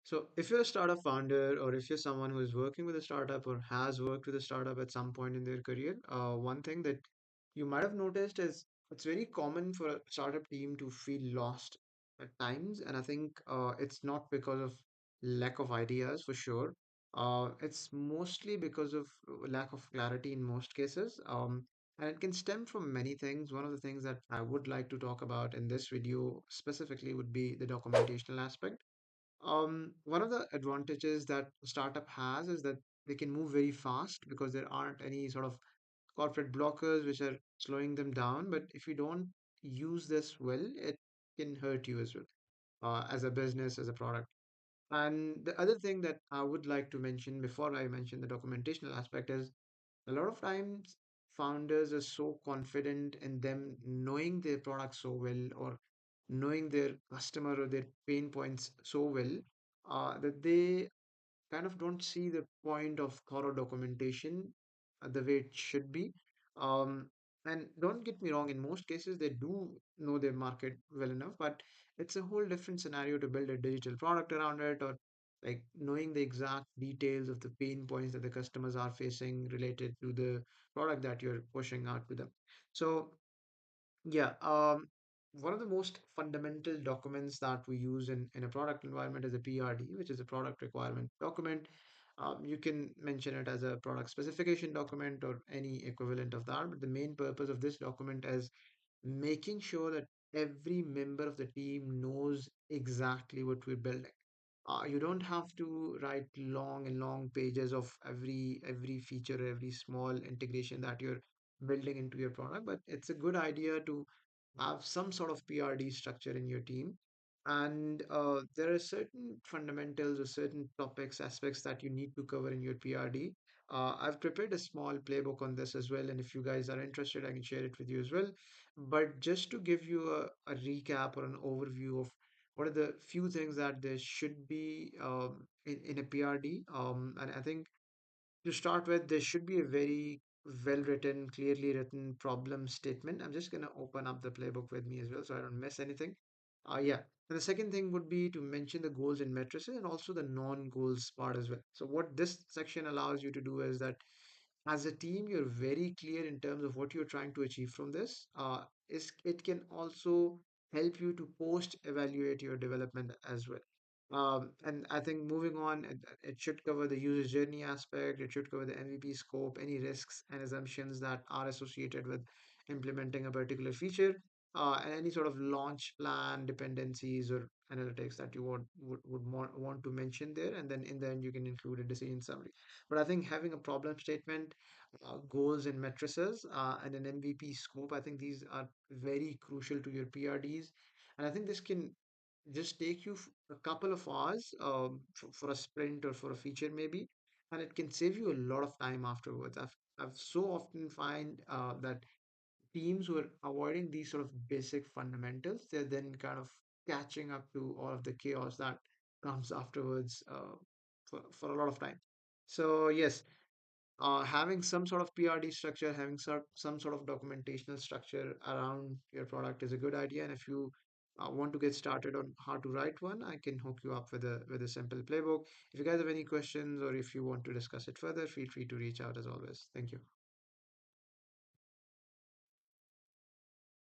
So, if you're a startup founder, or if you're someone who is working with a startup or has worked with a startup at some point in their career, one thing that you might have noticed is it's very common for a startup team to feel lost at times. And I think it's not because of lack of ideas for sure. It's mostly because of lack of clarity in most cases. And it can stem from many things. One of the things that I would like to talk about in this video specifically would be the documentational aspect. One of the advantages that a startup has is that they can move very fast because there aren't any sort of corporate blockers which are slowing them down. But if you don't use this well, it can hurt you as well, as a business, as a product. And the other thing that I would like to mention before I mention the documentational aspect is a lot of times founders are so confident in them knowing their product so well, or knowing their customer or their pain points so well, that they kind of don't see the point of thorough documentation the way it should be. Um, and don't get me wrong, in most cases, they do know their market well enough, but it's a whole different scenario to build a digital product around it, or like knowing the exact details of the pain points that the customers are facing related to the product that you're pushing out to them. So, yeah, one of the most fundamental documents that we use in a product environment is a PRD, which is a product requirement document. You can mention it as a product specification document or any equivalent of that, but the main purpose of this document is making sure that every member of the team knows exactly what we're building. You don't have to write long and long pages of every feature, every small integration that you're building into your product, but it's a good idea to have some sort of PRD structure in your team. And there are certain fundamentals or certain topics, aspects that you need to cover in your PRD. I've prepared a small playbook on this as well, and if you guys are interested, I can share it with you as well. But just to give you a recap or an overview of what are the few things that there should be in a PRD. And I think to start with, there should be a very well written, clearly written problem statement. I'm just going to open up the playbook with me as well so I don't miss anything. Yeah. And the second thing would be to mention the goals and matrices and also the non goals part as well. So, what this section allows you to do is that as a team, you're very clear in terms of what you're trying to achieve from this. It can also help you to post evaluate your development as well. And I think moving on, it should cover the user journey aspect. It should cover the MVP scope, any risks and assumptions that are associated with implementing a particular feature, and any sort of launch plan, dependencies, or analytics that you want to mention there. And then in the end, you can include a decision summary. But I think having a problem statement, goals and matrices, and an MVP scope, I think these are very crucial to your PRDs. And I think this can just take you a couple of hours for a sprint or for a feature maybe, and it can save you a lot of time afterwards. I've so often find that teams who are avoiding these sort of basic fundamentals, they're then kind of catching up to all of the chaos that comes afterwards for a lot of time. So yes, having some sort of PRD structure, having some sort of documentational structure around your product is a good idea. And if you want to get started on how to write one, I can hook you up with a simple playbook. If you guys have any questions or if you want to discuss it further, feel free to reach out as always. Thank you.